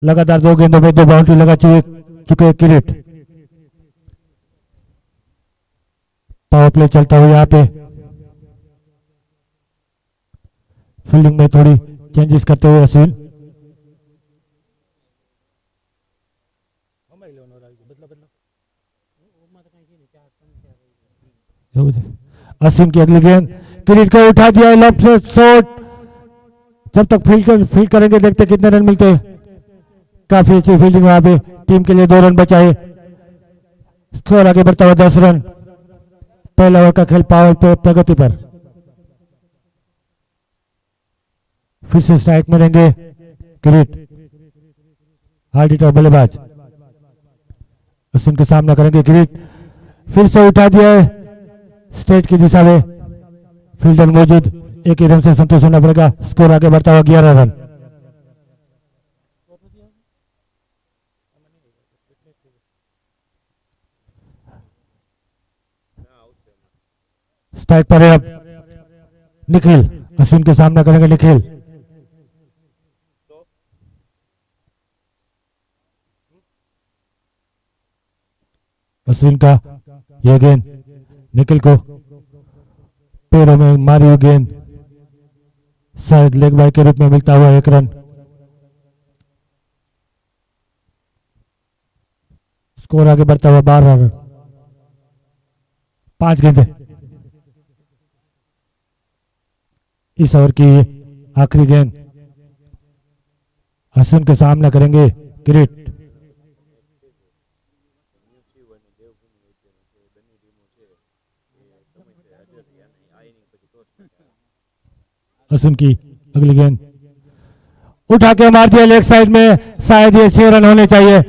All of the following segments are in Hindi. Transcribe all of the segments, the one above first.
लगातार 2 गेंदों में 2 बाउंड्री लगा चुके किरीट। पावर प्ले चलता हुआ यहाँ पे फील्डिंग में थोड़ी चेंजेस करते हुए अश्विन। अश्विन की अगली गेंद किरीट को उठा दिया, लेफ्ट से शॉट। जब तक फील्ड करेंगे देखते कितने रन मिलते हैं। काफी अच्छी फील्डिंग वहां पे, टीम के लिए 2 रन बचाए। स्कोर आगे बढ़ता हुआ 10 रन। पहला ओवर का खेल पावर पे प्रगति पर। फिर से स्ट्राइक में रहेंगे किरीट, हार्ड हिटर बल्लेबाज। अश्विन के सामना करेंगे किरीट, फिर से उठा दिया है स्ट्रेट की दिशा में। फील्डर मौजूद, एक ही रन से संतोष होना पड़ेगा। स्कोर आगे बढ़ता हुआ 11 रन। स्ट्राइक पर है अब निखिल, अश्विन के सामना करेंगे निखिल। अश्विन का यह गेंद निखिल को पैरों में मारी हुई गेंद, शायद लेग बाय के रूप में मिलता हुआ 1 रन। स्कोर आगे बढ़ता हुआ 12 रन। 5 गेंदें इस ओवर की आखिरी गेंद। अश्विन के सामना करेंगे किरीट। अश्विन की अगली गेंद उठा के मार दिया लेग साइड में, शायद ये 6 रन होने चाहिए।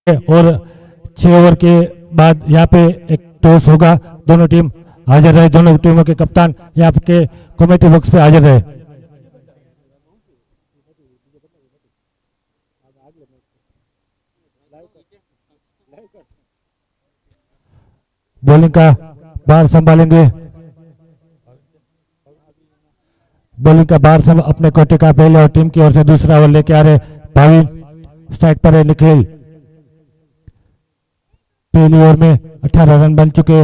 और 6 ओवर के बाद यहाँ पे एक टॉस होगा। दोनों टीम हाजिर रहे, दोनों टीमों के कप्तान यहाँ के कमेटी बॉक्स पे हाजिर रहे। बॉलिंग का बार संभालेंगे, बॉलिंग का बार सब अपने कोटे का पहले और टीम की ओर से दूसरा ओवर लेके आ रहे भाविन। स्ट्राइक पर है निखिल। पहली ओवर में 18 रन बन चुके।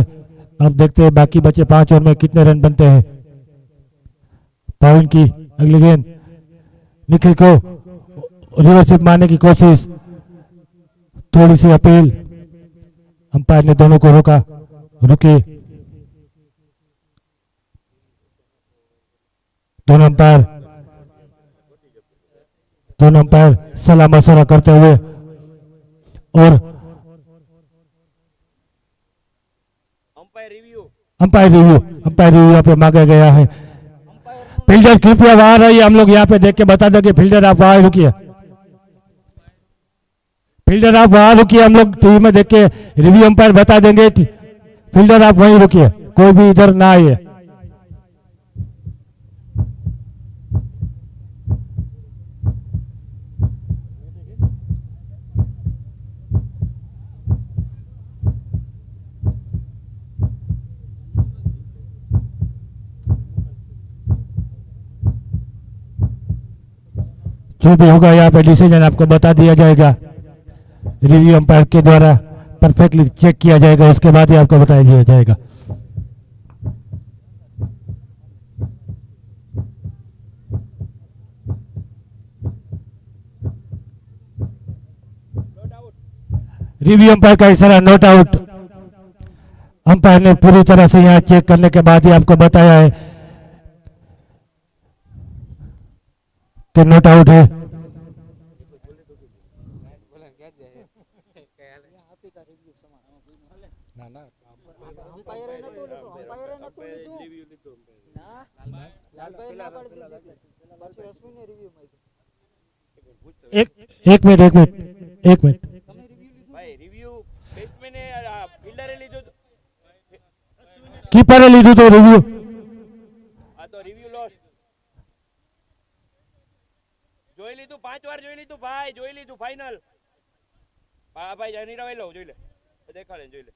अब देखते हैं बाकी बचे 5 ओवर में कितने रन बनते हैं। भाविन की अगली गेंद, निखिल को रिवर्सिप मारने की कोशिश, थोड़ी सी अपील, अंपायर ने दोनों को रोका, रुके। दोनों अंपायर सलाह मशवरा करते हुए और अंपायर रिव्यू यहाँ पे मांगा गया है। फील्डर कृपया वहां रहिए, हम लोग यहाँ पे देख के बता देंगे। फील्डर आप वहां रुकिए, फील्डर आप वहां रुकिए, हम लोग टीवी में देख के रिव्यू अंपायर बता देंगे। फील्डर आप वहीं रुकिए, कोई भी इधर ना आइए। जो भी होगा यहाँ पे डिसीजन आपको बता दिया जाएगा, रिव्यू अंपायर के द्वारा परफेक्टली चेक किया जाएगा, उसके बाद ही आपको बताया दिया जाएगा। रिव्यू अंपायर का इशारा नॉट आउट। अंपायर ने पूरी तरह से यहाँ चेक करने के बाद ही आपको बताया है कि नॉट आउट है। एक एक मिनट एक मिनट एक मिनट ભાઈ રિવ્યુ બેટ્સમેને ફિલ્ડરે લીધું હતું. कीपरे लीधु तो रिव्यू આ તો રિવ્યુ લોસ્ટ. જોઈ લીધું 5 વાર જોઈ લીધું ભાઈ, જોઈ લીધું ફાઇનલ. હા ભાઈ જાની રવાઈ લો, જોઈ લે, દેખાડે જોઈ લે.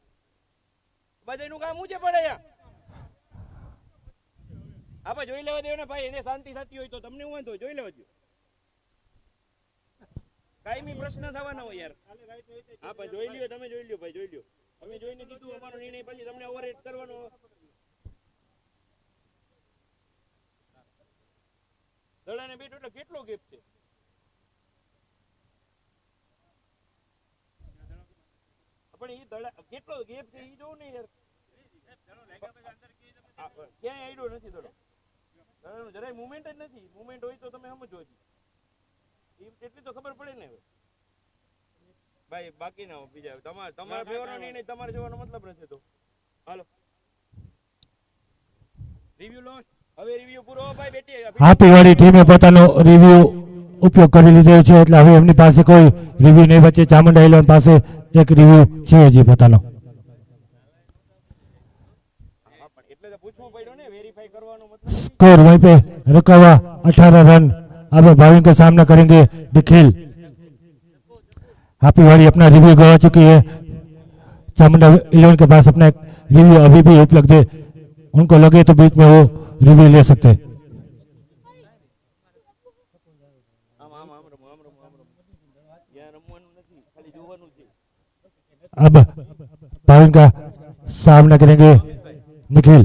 બધાનું કામ ઊંચે પડે યા. હા ભાઈ જોઈ લેવા દેવો ને ભાઈ, એને શાંતિ થતી હોય તો તમને હું વાંધો, જોઈ લેવા દો. કાયમી પ્રશ્ન થવાના હોય યાર. હા ભાઈ જોઈ લ્યો, તમે જોઈ લ્યો ભાઈ, જોઈ લ્યો. અમે જોઈને કીધું અમારો નિર્ણય, પછી તમને ઓવરરેટ કરવાનો. દડાને બેટ એટલે કેટલો ગેપ છે? પણ એ દડા કેટલો ગેપ છે એ જોવું ને યાર. ક્યાંય આઈડો નથી દડો. દડાનો જરાય મુવમેન્ટ જ નથી. મુવમેન્ટ હોય તો તમે સમજો હજી. એટલી તો ખબર પડે ને હવે ભાઈ. બાકી ના બીજા તમારા ફેવરનો નિર્ણય તમારે જોવાનો મતલબ નથી. તો હાલો રિવ્યુ લોસ્ટ. હવે રિવ્યુ પૂરો ભાઈ. બેટી હાપી વાળી ટીમે પોતાનો રિવ્યુ ઉપયોગ કરી લીધો છે, એટલે હવે એમની પાસે કોઈ રિવ્યુ નહીં બચે. ચામુંડા ઇલેવન પાસે એક રિવ્યુ છે હજી પોતાનો. એટલે તો પૂછવું પડ્યું ને, વેરીફાઈ કરવાનો મતલબ. स्कोर वहीं पे रुका हुआ 18 रन। अब भाविन का सामना करेंगे निखिल। हैप्पी वाली अपना रिव्यू गवा चुकी है। चामुंडा 11 के पास अपना रिव्यू अभी भी उपलब्ध है, उनको लगे तो बीच में वो रिव्यू ले सकते हैं। अब भाविन का सामना करेंगे निखिल।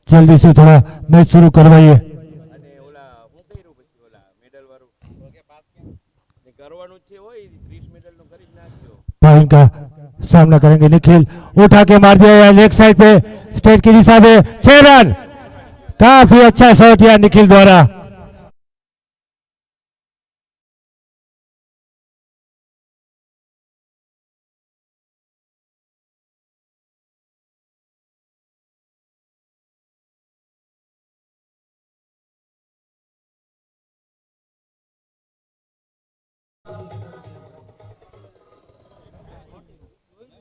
जल्दी से थोड़ा मैच शुरू करवाइए। भाविन का सामना करेंगे निखिल। उठा के मार दिया लेग साइड पे, स्टेट की दिशा में 6 रन। काफी अच्छा शॉट किया निखिल द्वारा।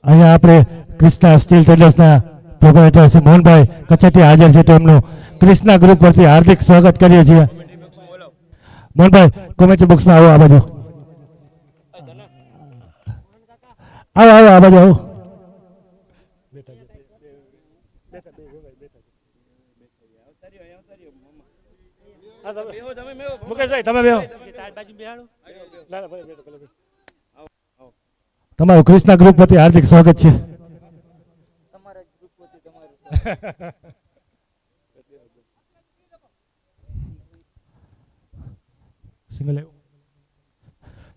અહીંયા આપણે કૃષ્ણા સ્ટીલ ટ્રેડર્સના પ્રોપરાઇટર શ્રી મોહનભાઈ કચેટી હાજર છે, તો એમનું કૃષ્ણા ગ્રુપ પરથી હાર્દિક સ્વાગત કરીએ છીએ। મોહનભાઈ કોમેન્ટ્રી બોક્સમાં આવો, આ બાજુ આવો, આવો આ બાજુ આવો। મુકેશભાઈ તમે બેહો, તમારું કૃષ્ણા ગ્રુપ પરથી હાર્દિક સ્વાગત છે।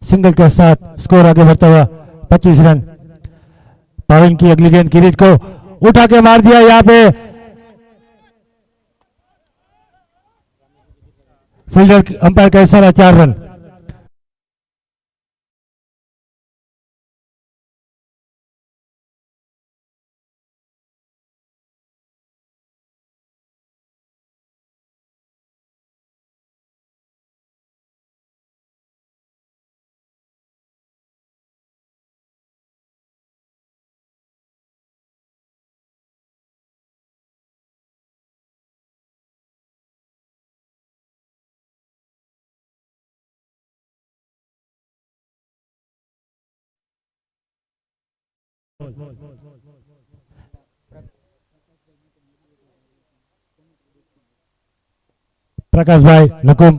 सिंगल के साथ स्कोर आगे बढ़ता हुआ 25 रन। पाविन की अगली गेंद किरीट को उठा के मार दिया। यहाँ पे फील्डर अंपायर का इशारा 4 रन। प्रकाश भाई नकुम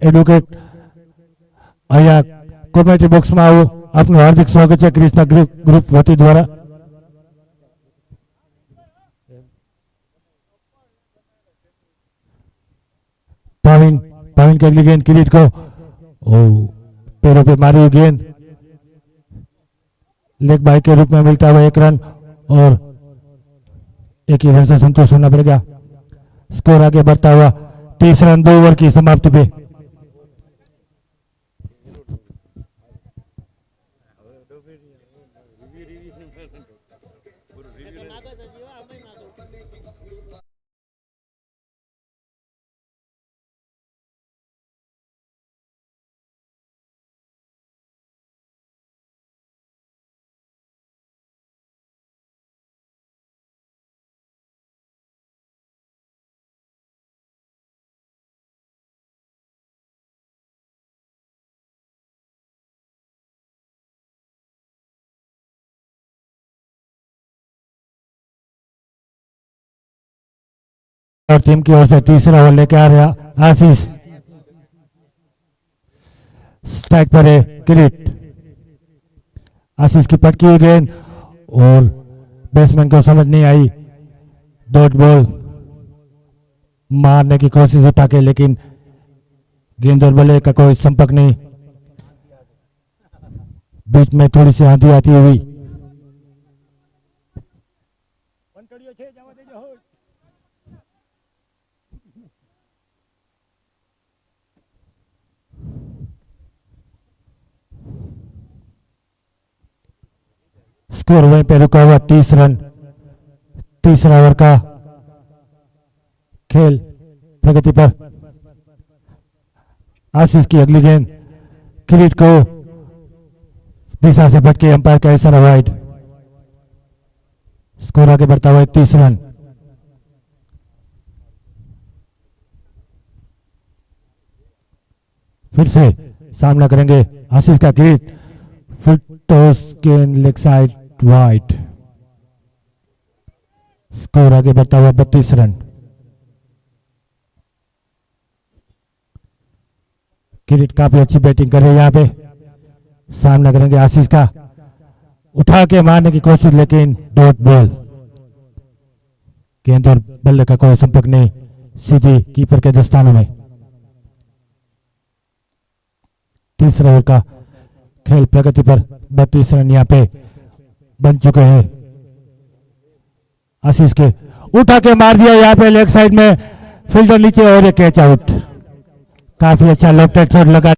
एडवोकेट अहिया कॉमेडी बॉक्स में आओ, आपनु हार्दिक स्वागत है कृष्णा ग्रुप वती द्वारा। पाविन पाविन की अगली गेंद किरीट को पैरों पे मारी हुई गेंद लेग बाई के रूप में मिलता हुआ 1 रन और एक ही रन से संतोष होना पड़ेगा। स्कोर आगे बढ़ता हुआ 30 रन 2 ओवर की समाप्ति पे। और टीम की ओर से तीसरा ओवर लेके आ रहा आशीष। स्ट्राइक पर है किरीट। आशीष की पटकी हुई गेंद और बैट्समैन को समझ नहीं आई। डॉट बॉल मारने की कोशिश उठा के, लेकिन गेंद और बल्ले का कोई संपर्क नहीं। बीच में थोड़ी सी आंधी आती हुई। स्कोर वहीं पे रुका हुआ 30 रन। तीसरा ओवर का खेल प्रगति पर। आशीष की अगली गेंद किरीट को दिशा से भटके, अंपायर का इशारा वाइड। स्कोर आगे बढ़ता हुआ 31 रन। फिर से सामना करेंगे आशीष का किरीट। फुल टॉस गेंद लेग साइड वाइड। स्कोर आगे बढ़ता हुआ 32 रन। किरीट काफी अच्छी बैटिंग कर रहे हैं यहाँ पे। सामना करेंगे आशीष का। उठा के मारने की कोशिश, लेकिन डॉट बॉल। गेंद और बल्ले का कोई संपर्क नहीं, सीधी कीपर के दस्तानों में। तीसरा ओवर का खेल प्रगति पर। 32 रन यहाँ पे बन चुके हैं। आशीष के उठा के मार दिया यहाँ पे लेग साइड में, फील्डर नीचे और एक कैच आउट। काफी अच्छा लेफ्ट हैंड शॉट लगा।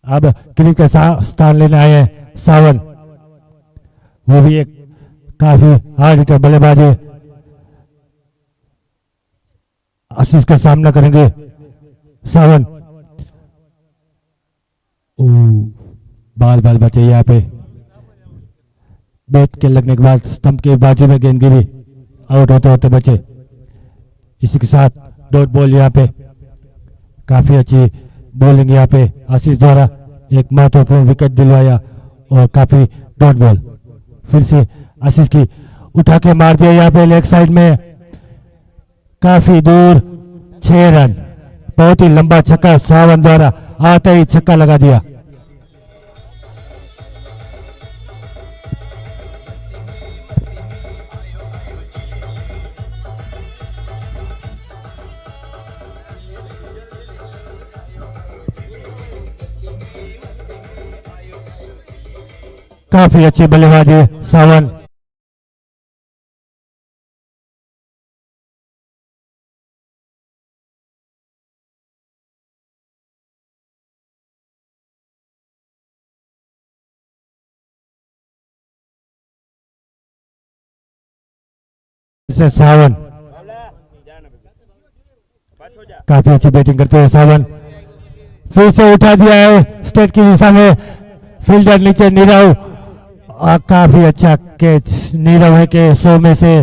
अब किरीट के स्थान लेने आए हैं सावन। वो भी एक काफी हार्ड हिटर बल्लेबाज है। आशीष का सामना करेंगे सावन। बाल बाल बचे यहाँ पे। बैट के लगने के बाद स्टंप के बाजू में गेंद गिरी, आउट होते होते बचे। इसी के साथ डॉट बॉल यहाँ पे। काफी अच्छी बॉलिंग यहाँ पे आशीष द्वारा। एक महत्वपूर्ण विकेट दिलवाया और काफी डॉट बॉल। फिर से आशीष की उठा के मार दिया यहाँ पे लेग साइड में, काफी दूर। 6 रन। बहुत ही लंबा छक्का सावन द्वारा, आते ही छक्का लगा दिया। काफी अच्छी बल्लेबाजी सावन। सावन काफी अच्छी बैटिंग करते हुए सावन फिर से उठा दिया है स्टेट की दिशा में। फील्डर नीचे नीरव, काफी अच्छा कैच नीरव है के 100 में से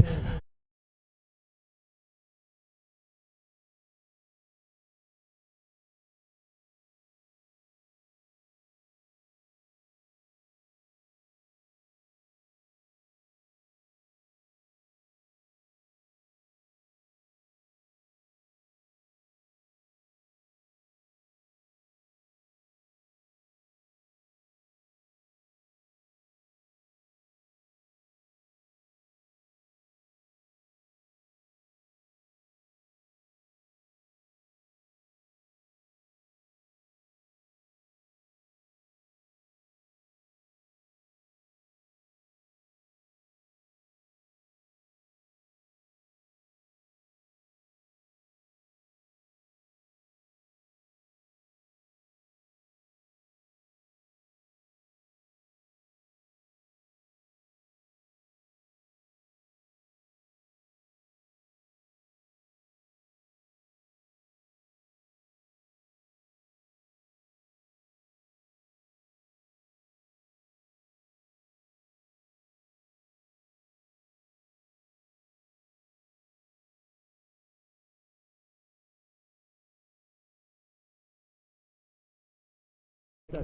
Check.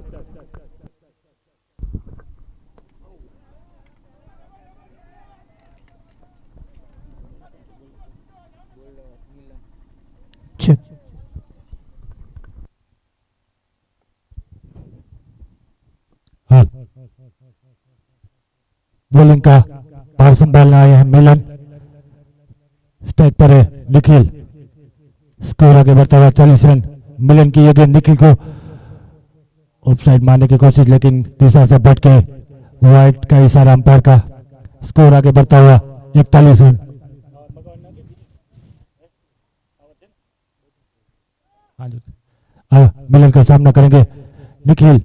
हाँ, बॉलिंग का भार संभालने आए हैं मिलन। स्ट्राइक पर है निखिल। स्कोर आगे बढ़ता हुआ 40 रन। मिलन की ये गेंद निखिल को ऑफसाइड मारने की कोशिश, लेकिन दिशा से भटके। वाइड का इशारा अंपायर का। स्कोर आगे बढ़ता हुआ 41 रन। मिलन का सामना करेंगे निखिल।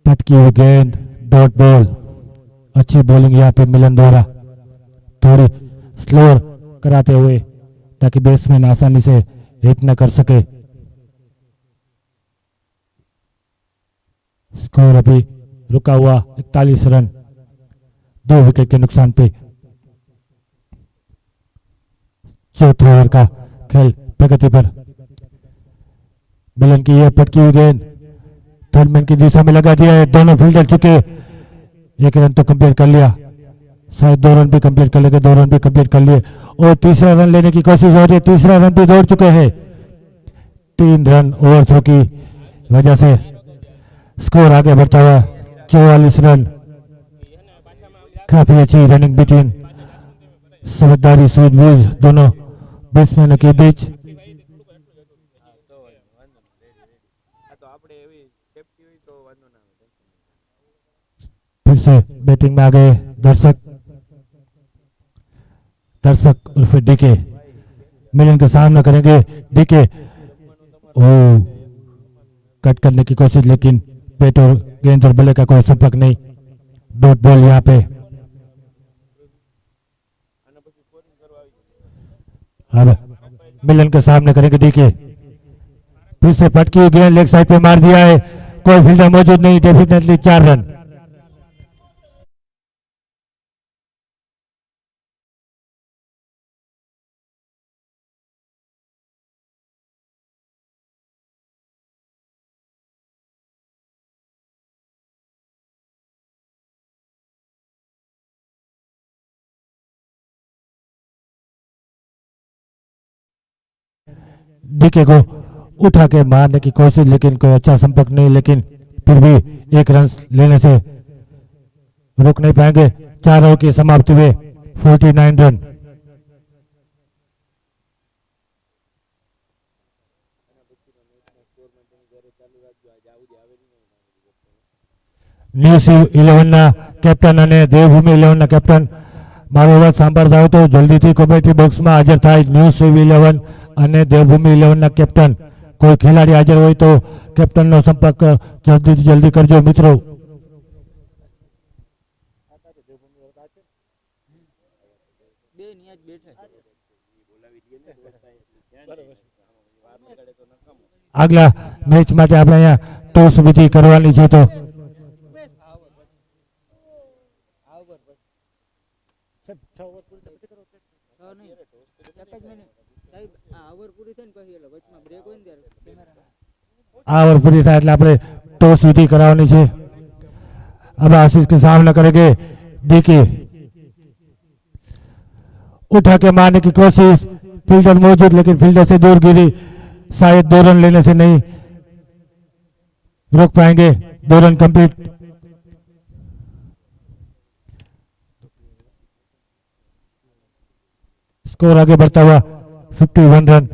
पटकी हुई गेंद, डॉट बॉल। अच्छी बॉलिंग यहाँ पे मिलन द्वारा, थोड़ी स्लोअर कराते हुए ताकि बैट्समैन आसानी से हिट न कर सके। स्कोर अभी रुका हुआ 41 रन, 2 विकेट के नुकसान पे। चौथे ओवर का खेल प्रगति पर। मिलन की यह पटकी हुई गेंद थर्डमैन की दिशा में लगा दिया है। दोनों फील्डर चुके, 1 रन तो कंप्लीट कर लिया, शायद 2 रन भी कंप्लीट कर लेंगे, 2 रन भी कंप्लीट कर लिए और तीसरा रन लेने की कोशिश हो रही है। तीसरा रन भी दौड़ चुके हैं। 3 रन ओवरथ्रो की वजह से स्कोर आगे बढ़ता हुआ 44 रन। काफी अच्छी रनिंग बिटवीन, समझदारी सूझबूझ दोनों बैट्समैनों के बीच। फिर से बैटिंग में आ गए दर्शक उर्फ डीके। मिलन का सामना करेंगे डीके। कट करने की कोशिश, लेकिन पेट और गेंद और बल्ले का कोई संपर्क नहीं। डॉट बॉल यहाँ पे। अब मिलन का सामना करेंगे डीके। फिर से पटकी हुई गेंद लेग साइड पे मार दिया है, कोई फील्डर मौजूद नहीं। Definitely 4 run. डीके को उठा के मारने की कोशिश, लेकिन कोई अच्छा संपर्क नहीं। लेकिन फिर भी 1 रन लेने से रुक नहीं पाएंगे। 4 ओवर की समाप्ति हुए 49 रन। ન્યૂઝ 11 ના કેપ્ટન અને દેવભૂમિ 11 ના કેપ્ટન, મારો અવાજ સાંભળતા હોય તો જલ્દીથી કોમેન્ટ્રી બોક્સમાં હાજર થાય। ન્યૂઝ 11 અને દેવભૂમિ 11 ના કેપ્ટન, કોઈ ખેલાડી હાજર હોય તો કેપ્ટનનો સંપર્ક જલ્દીથી જલ્દી કરજો મિત્રો। આગલા મેચ માટે આપણે અહીંયા ટોસ વિધિ કરવાની છે, તો આ ઓવર પૂરી થાય એટલે આપણે ટોસ વિધિ કરાવવાની છે। अब आशीष के सामना करेंगे डीके। उठा के मारने की कोशिश, फील्डर मौजूद लेकिन फील्डर से दूर गिरी। शायद 2 रन लेने से नहीं रोक पाएंगे। 2 रन कंप्लीट। स्कोर आगे बढ़ता हुआ 51 रन।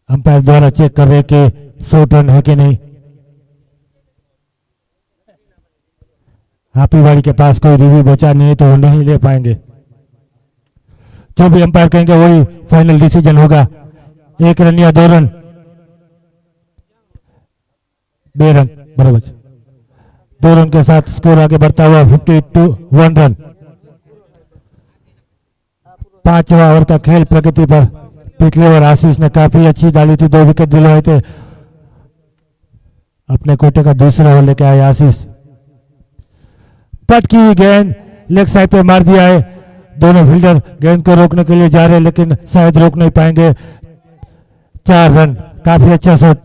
अंपायर द्वारा चेक कर रहे कि 100 रन है कि नहीं। हापीवाड़ी के पास कोई रिव्यू बचा नहीं है तो वो नहीं ले पाएंगे। जो भी अंपायर कहेंगे वही फाइनल डिसीजन होगा। 1 रन या 2 रन। 2 रन बराबर। 2 रन के साथ स्कोर आगे बढ़ता हुआ 51 रन। 5वां ओवर का खेल प्रगति पर। पिछले ओवर आशीष ने काफी अच्छी डाली थी, 2 विकेट दिलवाए थे। अपने कोटे का दूसरा ओवर लेके आए आशीष। पटकी हुई गेंद लेग साइड पे मार दिया है। दोनों फील्डर गेंद को रोकने के लिए जा रहे हैं लेकिन शायद रोक नहीं पाएंगे। 4 रन, काफी अच्छा शॉट।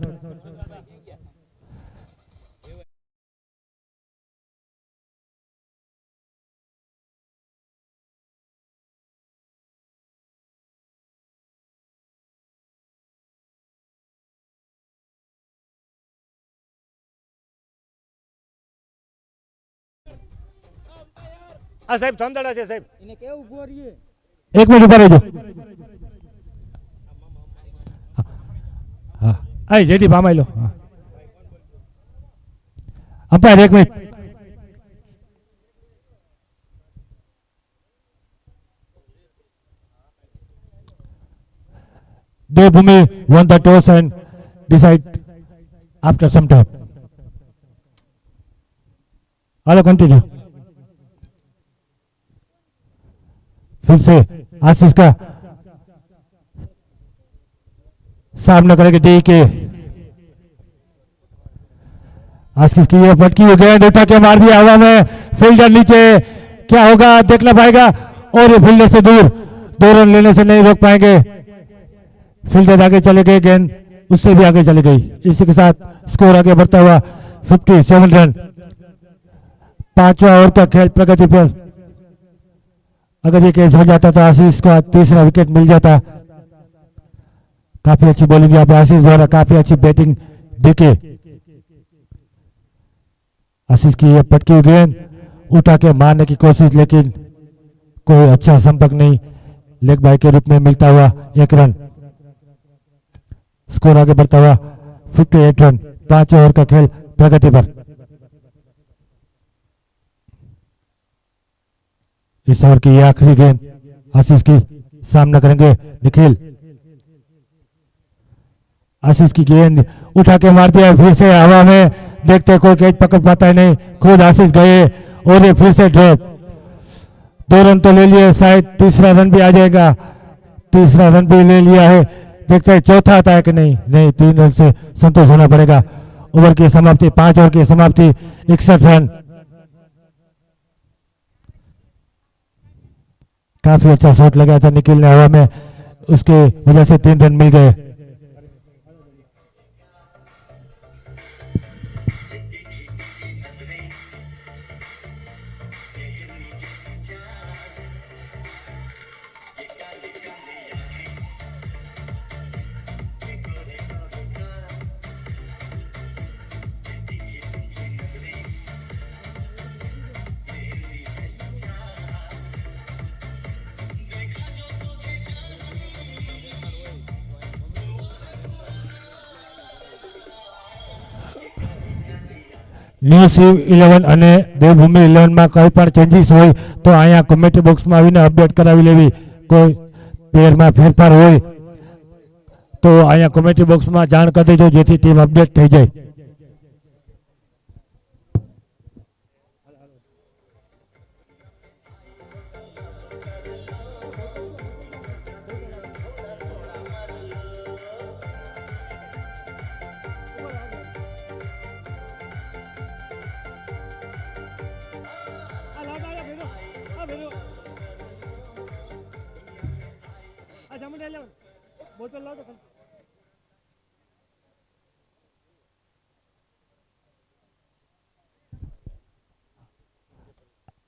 આ સાહેબ ધંધડા છે સાહેબ, એને કેવું ઉભો રહીએ. 1 મિનિટ ઉભા રહેજો. હા આય જયદીપ આમાં લો. હા umpire 1 minute. Devbhumi won the toss and decide after some time. Hello, continue. फिर से आशीष का सामना करेंगे डी के। आशीष की ये पटकी हुई गेंद उठा के मार दिया हवा में, फील्डर नीचे, क्या होगा देखना पाएगा और ये फील्डर से दूर, 2 रन लेने से नहीं रोक पाएंगे। फील्डर आगे चले गए, गेंद उससे भी आगे चली गई। इसी के साथ स्कोर आगे बढ़ता हुआ 57 रन। 5वां ओवर का खेल प्रगति पर। अगर ये कैच हो जाता तो आशीष को तीसरा विकेट मिल जाता। काफी अच्छी बॉलिंग यहाँ पे आशीष द्वारा, काफी अच्छी बैटिंग दिखे। आशीष की ये पटकी हुई गेंद उठा के मारने की कोशिश लेकिन कोई अच्छा संपर्क नहीं। लेग बाय के रूप में मिलता हुआ 1 रन। स्कोर आगे बढ़ता हुआ 58 रन। 5 ओवर का खेल प्रगति पर। इस ओवर की आखिरी गेंद आशीष की, सामना करेंगे निखिल। आशीष की गेंद उठा के मार दिया, फिर से हवा में, देखते कोई कैच पकड़ पाता है नहीं, खुद आशीष गए और ये फिर से ड्रॉप। 2 रन तो ले लिए, शायद तीसरा रन भी आ जाएगा। तीसरा रन भी ले लिया है, देखते हैं चौथा आता है कि नहीं। नहीं, 3 रन से संतोष होना पड़ेगा। ओवर की समाप्ति, 5 ओवर की समाप्ति, 61 रन। काफी अच्छा शॉट लगाया था निखिल ने हवा में, उसके वजह से 3 रन मिल गए। ન્યૂઝ 11 અને દેવભૂમિ 11 માં કોઈ પણ ચેન્જીસ હોય તો અહીંયા કોમેન્ટ્રી બોક્સમાં આવીને અપડેટ કરાવી લેવી। કોઈ પ્લેયરમાં ફેરફાર હોય તો અહીંયા કોમેન્ટ્રી બોક્સમાં જાણ કરી દેજો જેથી ટીમ અપડેટ થઈ જાય।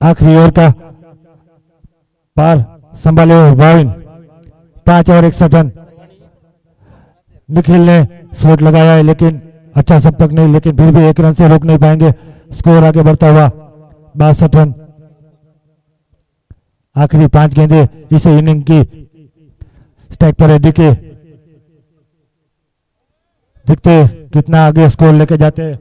आखिरी ओवर का पार संभाले हुए भाविन, 5 ओवर 61 रन। निखिल ने शॉट लगाया है लेकिन अच्छा संपर्क नहीं, लेकिन फिर भी 1 रन से रोक नहीं पाएंगे। स्कोर आगे बढ़ता हुआ 62 रन। आखिरी 5 गेंदें इस इनिंग की। स्ट्राइक पर है डीके, देखते कितना आगे स्कोर लेके जाते हैं।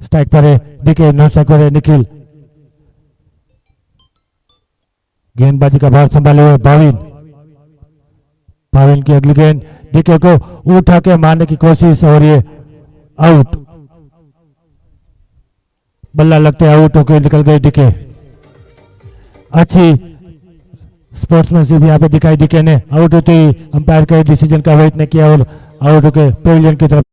स्ट्राइक पर है डीके, नॉन स्ट्राइक पर है निखिल। गेंदबाजी का भार संभाले हुए भाविन। भाविन की अगली गेंद डीके को उठा के मारने की कोशिश और ये आउट। बल्ला लगते आउट होकर निकल गए डीके। अच्छी स्पोर्ट्समैनशिप यहाँ पे दिखाई डीके ने। आउट होते ही अंपायर के डिसीजन का वेट नहीं किया और आउट होकर पेविलियन की तरफ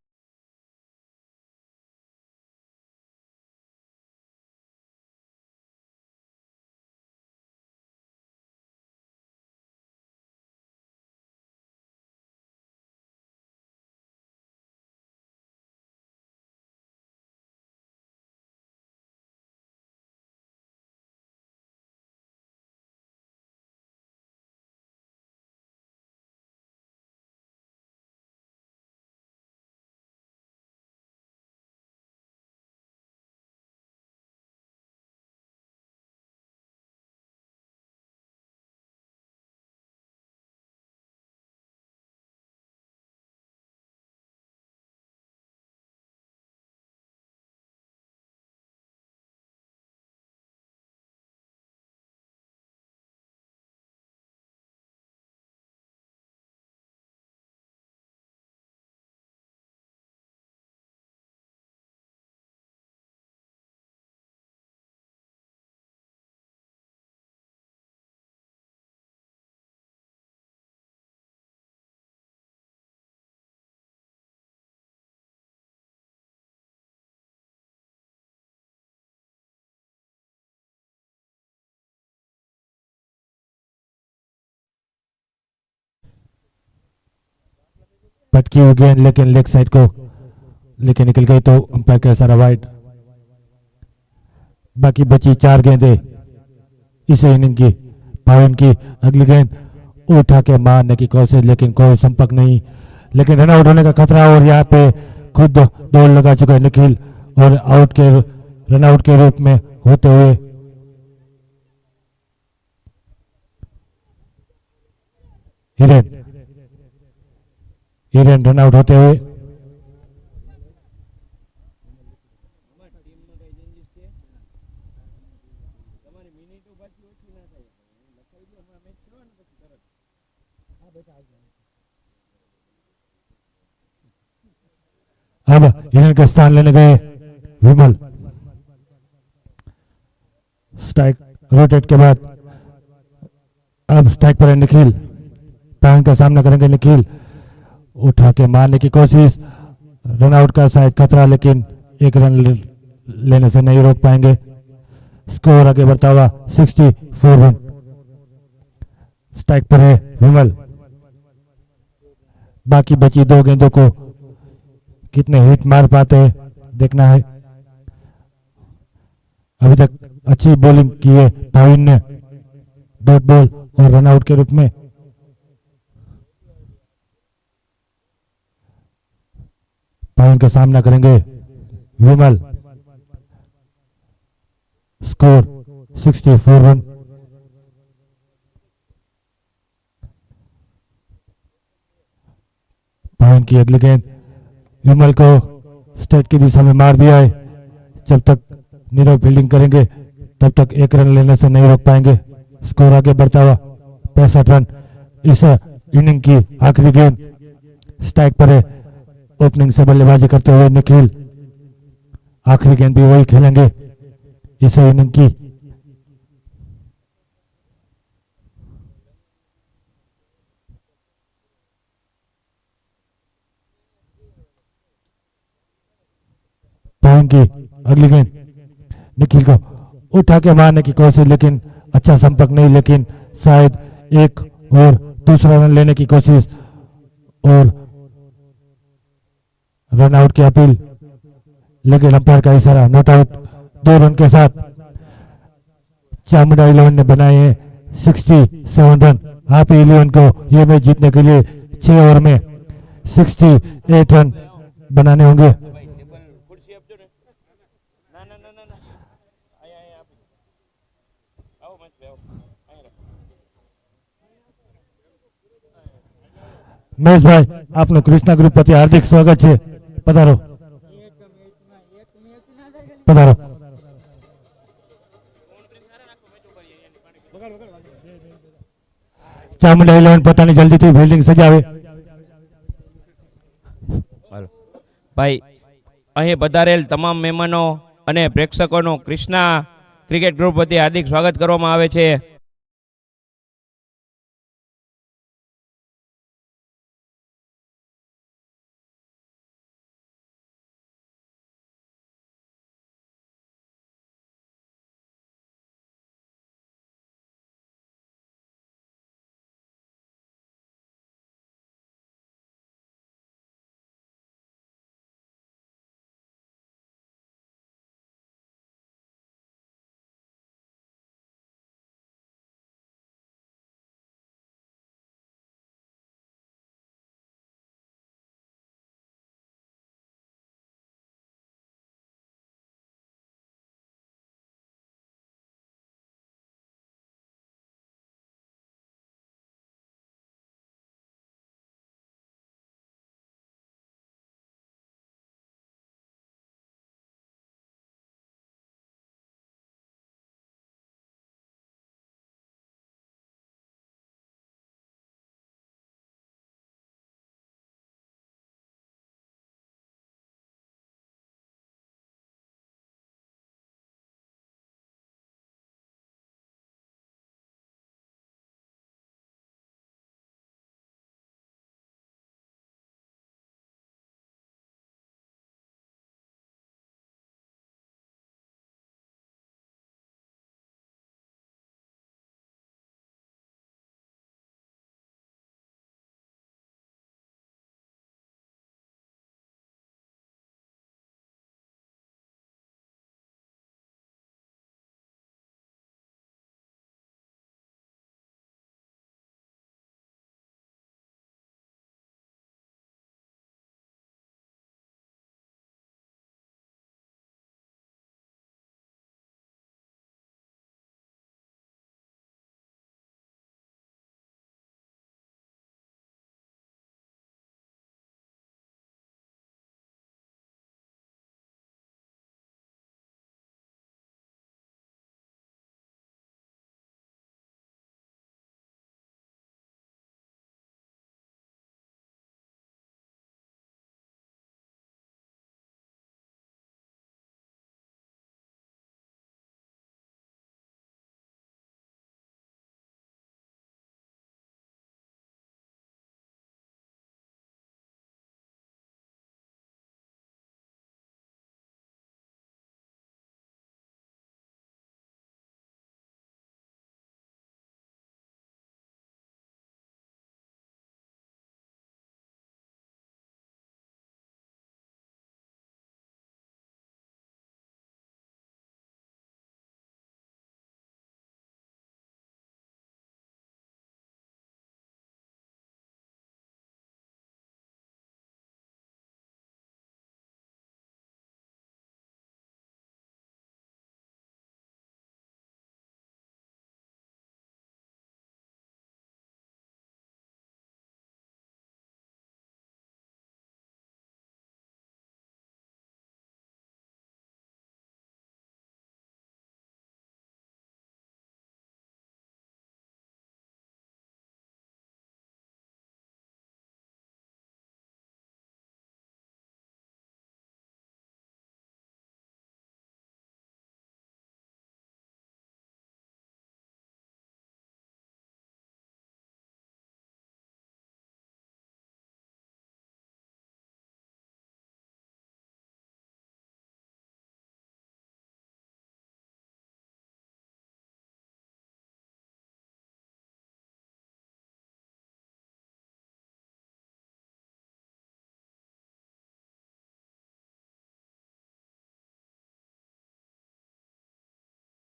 कट की हुई गेंद लेकिन लेग साइड को लेके निकल गई तो अंपायर का इशारा वाइड। बाकी बची 4 गेंदें इस इनिंग की। पावन की अगली गेंद उठा के मारने की कोशिश लेकिन कोई संपर्क नहीं, लेकिन रन आउट होने का खतरा और यहाँ पे खुद दौड़ लगा चुका है निखिल और रन आउट के रूप में होते हुए हिरेन रन आउट होते हुए। अब हिरेन का स्थान लेने गए विमल। स्ट्राइक रोटेट के बाद अब स्ट्राइक पर है निखिल। पावन का सामना करेंगे निखिल, उठा के मारने की कोशिश, रन आउट का शायद खतरा लेकिन एक रन लेने से नहीं रोक पाएंगे। स्कोर आगे बढ़ता हुआ 64 रन। स्ट्राइक पर है विमल। बाकी बची 2 गेंदों को कितने हिट मार पाते हैं देखना है। अभी तक अच्छी बॉलिंग की है पाविन ने, डॉट बॉल और रन आउट के रूप में। पाविन का सामना करेंगे विमल। Score 64 run. पाविन की अगली गेंद विमल को स्ट्रेट की दिशा में मार दिया है। जब तक नीरव फील्डिंग करेंगे तब तक एक रन लेने से नहीं रोक पाएंगे। स्कोर आगे बढ़ता हुआ 65 रन। इस इनिंग की आखिरी गेंद स्ट्राइक पर है ओपनिंग से बल्लेबाजी करते हुए निखिल। आखिरी गेंद भी वही खेलेंगे इस इनिंग की। पवन की अगली गेंद निखिल को उठा के मारने की कोशिश लेकिन अच्छा संपर्क नहीं, लेकिन शायद एक और दूसरा रन लेने की कोशिश और रन आउट की अपील, लेकिन अंपायर का इशारा नॉट आउट। 2 रन के साथ चामुंडा 11 ने बनाए हैं 67 रन। हापी 11 को ये मैच जीतने के लिए 6 ओवर में 68 रन बनाने होंगे। महेश भाई आपने कृष्णा ग्रुप प्रति हार्दिक स्वागत है। पधारो पधारो। ચામુંડા 11 પોતાની જલ્દીથી ફિલ્ડિંગ સજાવે। ભાઈ અહીં પધારેલ તમામ મહેમાનો અને પ્રેક્ષકોનું કૃષ્ણા ક્રિકેટ ગ્રુપ વતી હાર્દિક સ્વાગત કરવામાં આવે છે।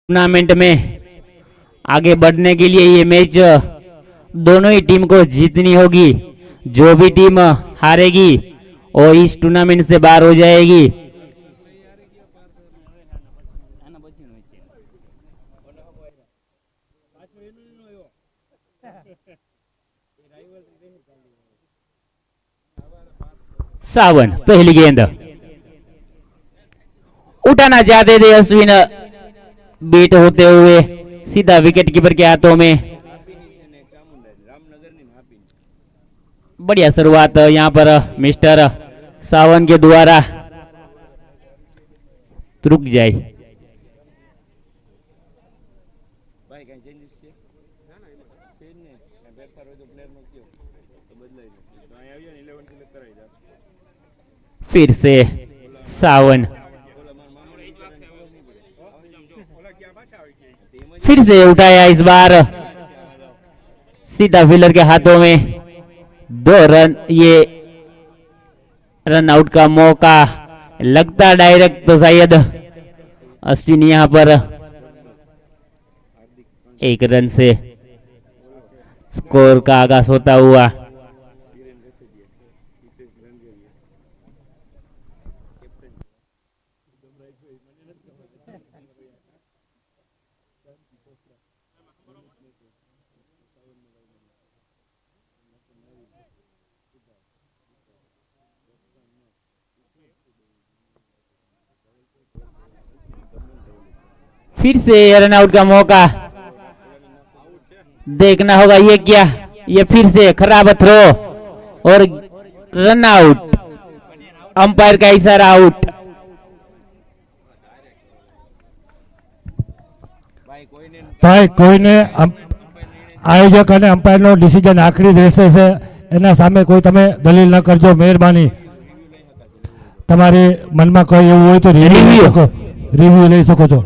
टूर्नामेंट में आगे बढ़ने के लिए ये मैच दोनों ही टीम को जीतनी होगी। जो भी टीम हारेगी वो इस टूर्नामेंट से बाहर हो जाएगी। सावन पहली गेंद उठाना चाहते थे अश्विन, बीट होते हुए सीधा विकेट कीपर के हाथों में। बढ़िया शुरुआत यहाँ पर मिस्टर सावन के द्वारा, रुक जाए। फिर से सावन, फिर से उठाया इस बार सीधा फील्डर के हाथों में। 2 रन, ये रन आउट का मौका लगता डायरेक्ट तो शायद अश्विन यहां पर 1 रन से स्कोर का आगाज होता हुआ। फिर से रन आउट का मौका देखना होगा। ये क्या, ये फिर से खराब थ्रो और रन आउट, अंपायर का इशारा आउट। ભાઈ કોઈને આયોજક અને અમ્પાયરનો ડિસિઝન આખરી રહેશે છે, એના સામે કોઈ તમે દલીલ ન કરજો, મહેરબાની. તમારે મનમાં કોઈ એવું હોય તો રિવ્યુ લઈ શકો છો.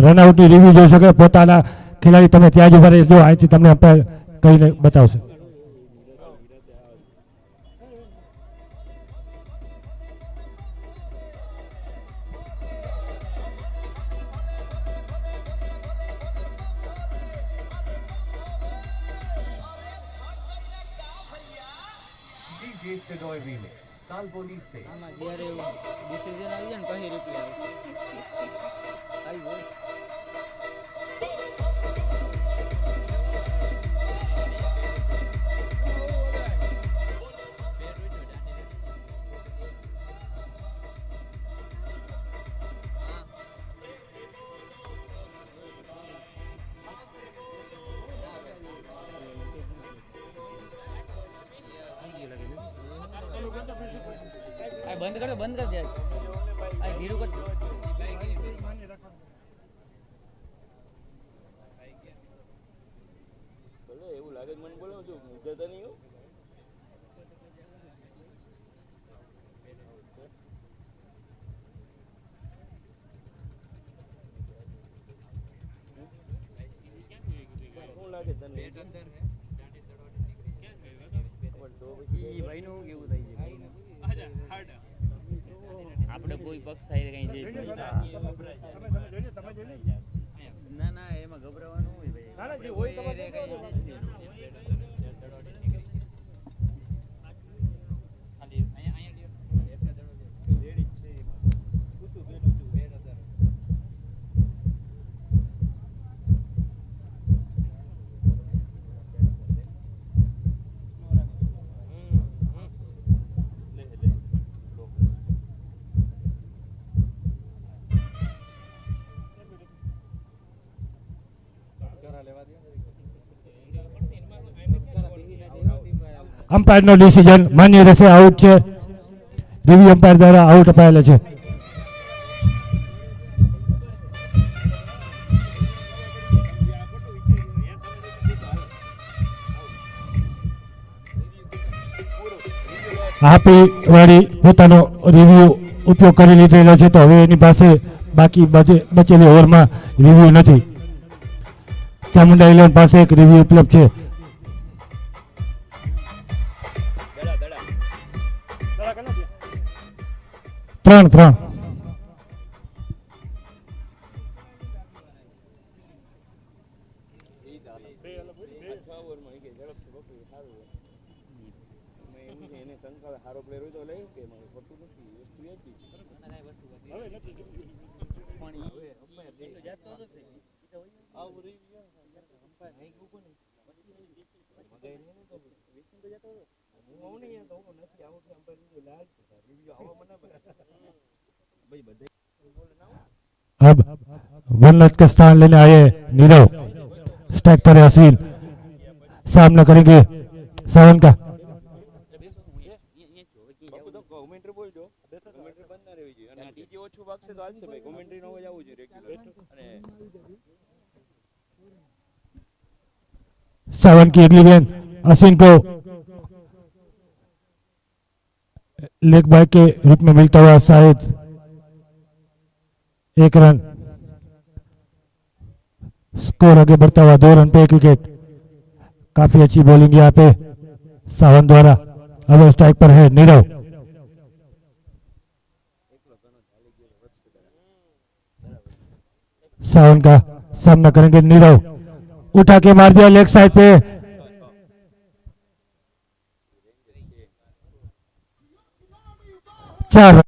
રનઆઉટની રિવ્યુ જોઈ શકે. પોતાના ખેલાડી તમે ત્યાં જ ઉભા રહેજો, અહીંથી તમને અમ્પાયર કહીને બતાવશે. બંધ કર દે, ધીરું કર. એવું લાગે મને બોલો છું મુદ્દા નહીં. શું લાગે તને? ભાઈ નું કેવું થઈ જાય, આપણે કોઈ પક્ષ આવી કઈ છે ના ના, એમાં ગભરાવાનું હોય અમ્પાયરનો ડિસિઝન માન્ય રહેશે. આઉટ છે. રિવ્યુ અમ્પાયર દ્વારા આઉટ અપાયેલા છે. હાપી વાળી પોતાનો રિવ્યુ ઉપયોગ કરી લીધેલો છે, તો હવે એની પાસે બાકી બચેલી ઓવરમાં રિવ્યુ નથી. ચામુંડા ઇલેવન પાસે એક રિવ્યુ ઉપલબ્ધ છે. ત્રણ अब वन रन का स्थान लेने आए नीरव, स्ट्राइक पर है असील, सामना करेंगे सावन का। કોમેન્ટ્રી બોલજો, કોમેન્ટ્રી બંધ ના રહેવી જોઈએ અને ડીજે ઓછું વાગશે તો હાલશે ભાઈ, કોમેન્ટ્રી નો અવાજ આવવો જોઈએ રેગ્યુલર અને सावन की अगली गेंद असीन को लेग बाय के रूप में मिलता हुआ शायद 1 रन, स्कोर आगे बढ़ता हुआ 2 रन पे 1 विकेट। काफी अच्छी बॉलिंग यहाँ पे सावन द्वारा। अब स्ट्राइक पर है नीरव, सावन का सामना करेंगे नीरव, उठा के मार दिया लेग साइड पे, चार।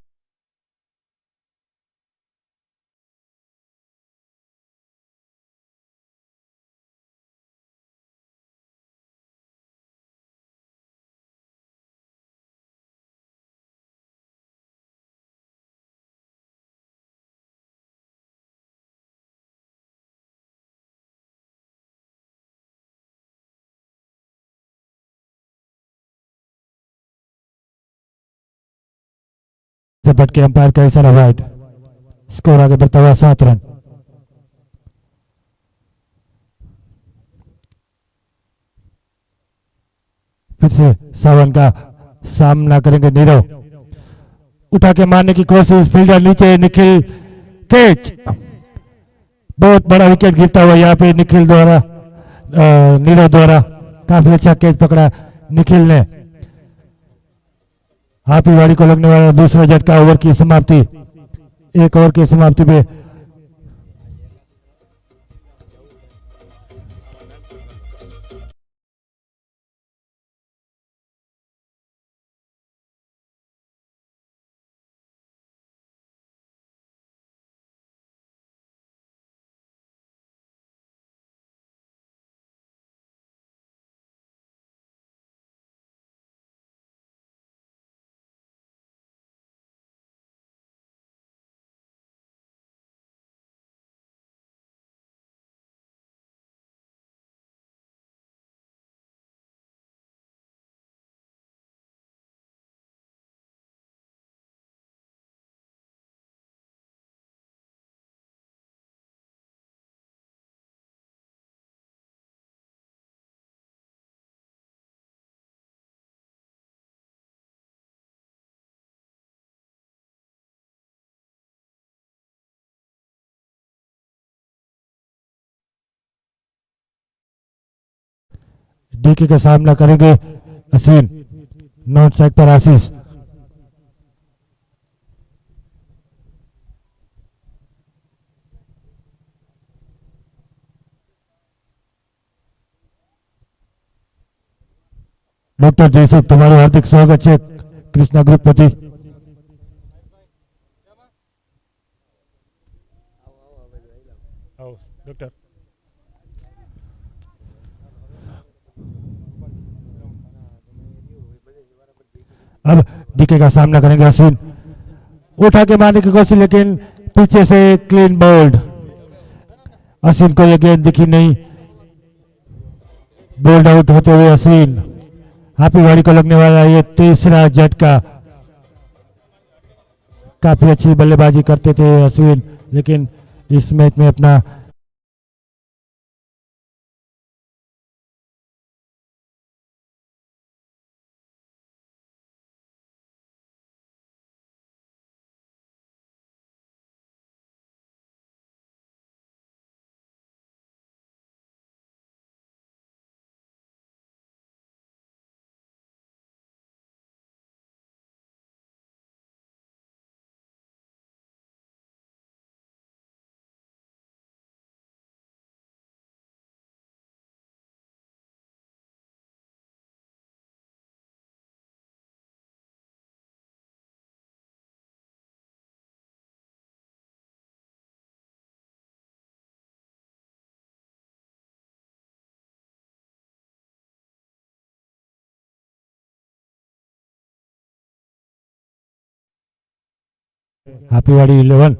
से भटके अंपायर का इशारा वाइड, स्कोर आगे बढ़ता हुआ 7 रन। फिर से सावन का सामना करेंगे नीरव, उठा के मारने की कोशिश, फील्डर नीचे, निखिल कैच, बहुत बड़ा विकेट गिरता हुआ यहाँ पे निखिल द्वारा, नीरव द्वारा। काफी अच्छा कैच पकड़ा निखिल ने। हाथी वाड़ी को लगने वाला दूसरा झटका, ओवर की समाप्ति, 1 ओवर की समाप्ति पे डीके का सामना करेंगे असीम, नॉन स्ट्राइक पर आशीष। डॉक्टर जयसुख, तुम्हाરું હાર્દિક સ્વાગત છે કૃષ્ણા ગ્રુપ પરથી। डॉक्टर अब डीके का सामना करेंगे असीम, उठा के मारने की कोशिश, लेकिन पीछे से क्लीन बोल्ड। असीम को यह गेंद दिखी नहीं, बोल्ड आउट होते हुए असीम। हाथी वाड़ी को लगने वाला ये तीसरा झटका। काफी अच्छी बल्लेबाजी करते थे असीम, लेकिन इस मैच में अपना हापीवाड़ी 11।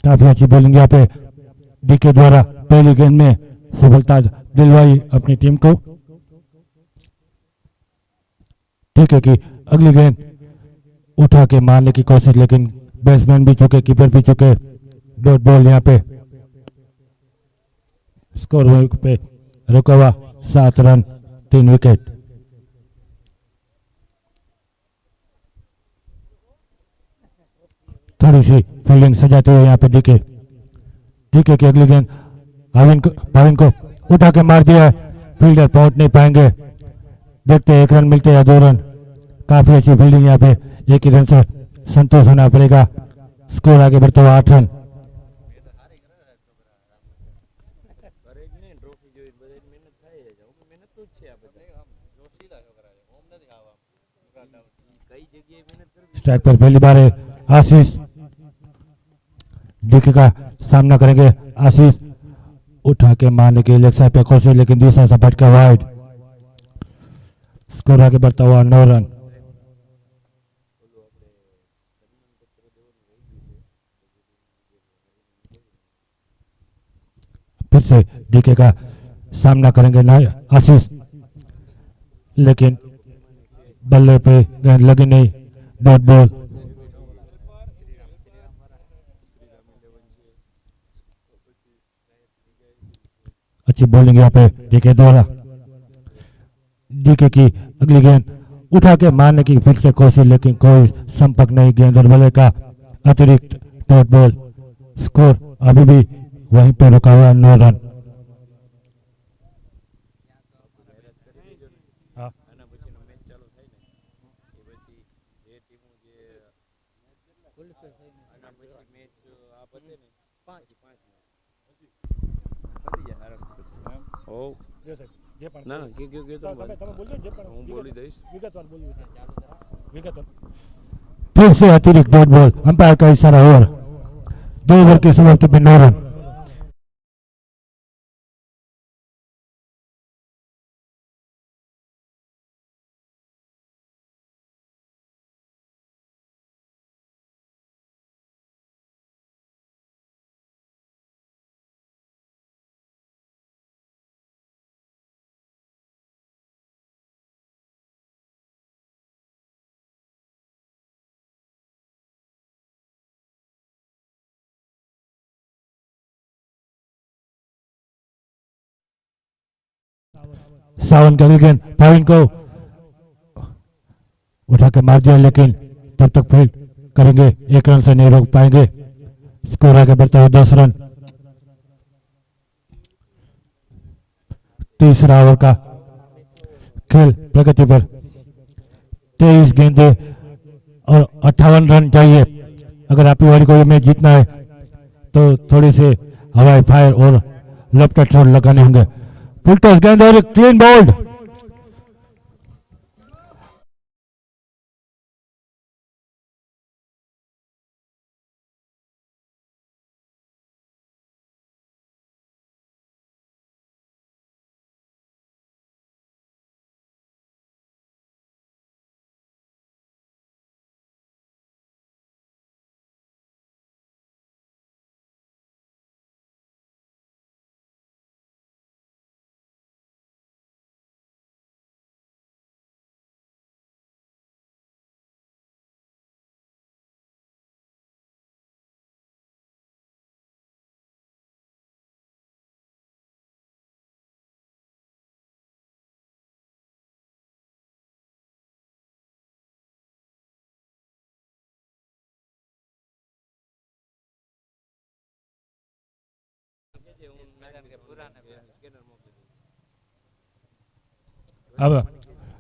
काफी अच्छी बॉलिंग यहाँ पे डीके द्वारा पहली गेंद में सफलता दिलवाई अपनी टीम को। ठीक है कि अगली गेंद उठा के मारने की कोशिश, लेकिन बैट्समैन भी चुके, कीपर भी चुके। डॉट बॉल यहाँ पे स्कोर पे रुका हुआ 7 रन 3 विकेट। थोड़ी सी फील्डिंग सजाते हुए यहाँ पे डीके की अगली गेंद भाविन को उठा के मार दिया है। फील्डर पहुंच नहीं पाएंगे। देखते हैं 1 रन मिलते हैं या 2 रन। काफी अच्छी फील्डिंग यहाँ पे, 1 ही रन से संतोष होना पड़ेगा। स्कोर आगे बढ़ते हुए 8 रन। स्ट्राइक पर पहली बार है आशीष। डीके का सामना करेंगे आशीष। उठा के मारने के लेग साइड पे कोशिश, लेकिन दूसरा सा भटका वाइड। स्कोर आगे बढ़ता हुआ 9 रन। फिर से डीके का सामना करेंगे आशीष, लेकिन बल्ले पे गेंद लगी नहीं। Dot ball. अच्छी बॉलिंग यहाँ पे डीके द्वारा। डीके की अगली गेंद उठा के मारने की फिर से कोशिश, लेकिन कोई संपर्क नहीं गेंद और बल्ले का। अतिरिक्त डॉट बॉल। स्कोर अभी भी वहीं पे रुका हुआ 9 रन। ના ના કે હું બોલી દઈશ. फिर से अतिरिक्त डॉट बॉल। अंपायर का इशारा और 2 ओवर की समाप्ति में 9 रन। सावन की अगली गेंद भाविन को उठा के मार दिया, लेकिन तब तक फील्ड करेंगे, 1 रन से नहीं रोक पाएंगे। स्कोर आगे बढ़ता हुआ 10 रन। तीसरा ओवर का खेल प्रगति पर। 23 गेंदे और 58 रन चाहिए। अगर हापीवाड़ी को ये मैच जीतना है तो थोड़ी से हवाई फायर और लेफ्ट शॉट लगाने होंगे। फुल टॉस गेंद और क्लीन बोल्ड। अब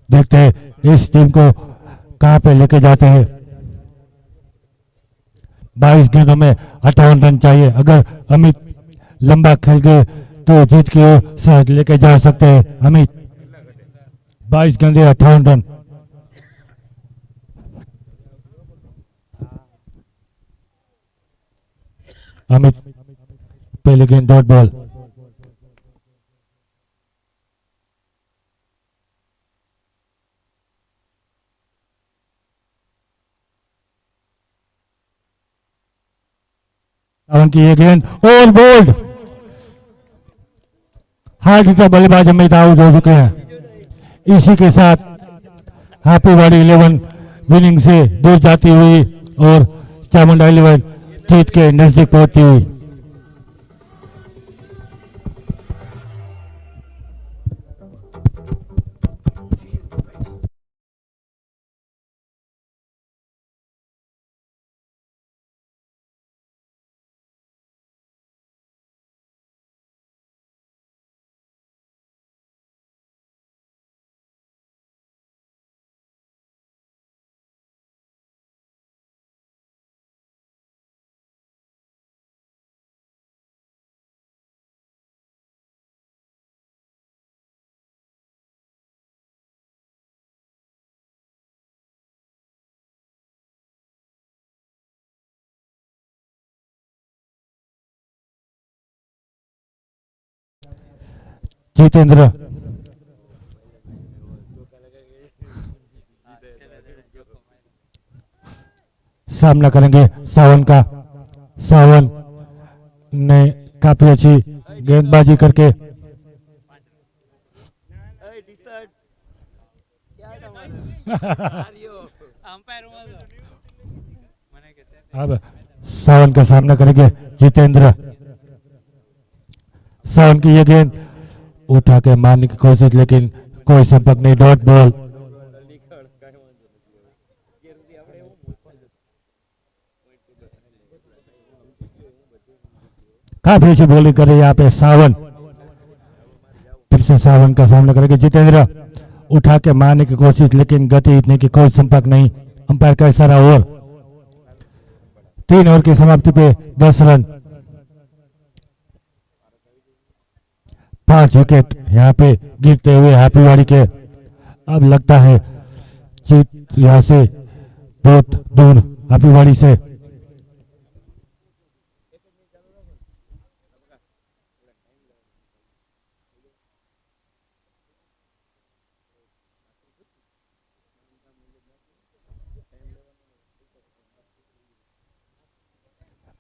देखते हैं इस टीम को कहां पे लेके जाते हैं। 22 गेंदों में 58 रन चाहिए। अगर अमित लंबा खेल गए तो जीत की ओर शायद लेके जा सकते हैं। अमित 22 गेंदे 58 रन। अमित पहले गेंद डॉट बॉल। सावन की ये गेंद और बोल्ड, हार्ड हिटर बल्लेबाज अमित आउट हो चुके हैं। इसी के साथ हैप्पी वाली 11 विनिंग से दूर जाती हुई और चामुंडा 11 जीत के नजदीक पहुंचती हुई। जितेंद्र सामना करेंगे सावन का। सावन ने काफी अच्छी गेंदबाजी करके अब सावन का सामना करेंगे जितेंद्र। सावन की ये गेंद उठा के मारने की कोशिश, लेकिन कोई संपर्क नहीं, डॉट बॉल। काफी अच्छी बॉलिंग कर रही है यहाँ पे सावन। फिर से सावन का सामना करेंगे जितेंद्र, उठा के मारने की कोशिश, लेकिन गति इतने की कोई संपर्क नहीं। अंपायर का इशारा ओवर। 3 ओवर की समाप्ति पे 10 रन, 5 विकेट यहाँ पे गिरते हुए हैप्पीवाड़ी के। अब लगता है जीत यहाँ से बहुत दूर हैप्पीवाड़ी से।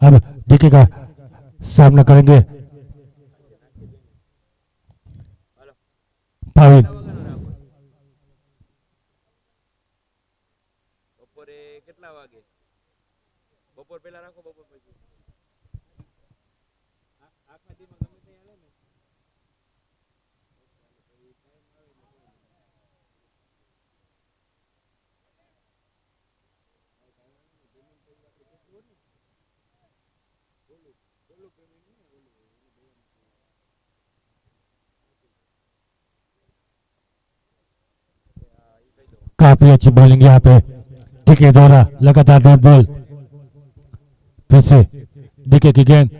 अब डीके का सामना करेंगे भाविन। બપોરે કેટલા વાગે? બપોર પહેલા રાખો, બપોર પછી આખા દીમાં ગમે તે હાલે ને. काफी अच्छी बॉलिंग यहाँ पे डीके द्वारा, लगातार डॉट बॉल। फिर से डीके की गेंद,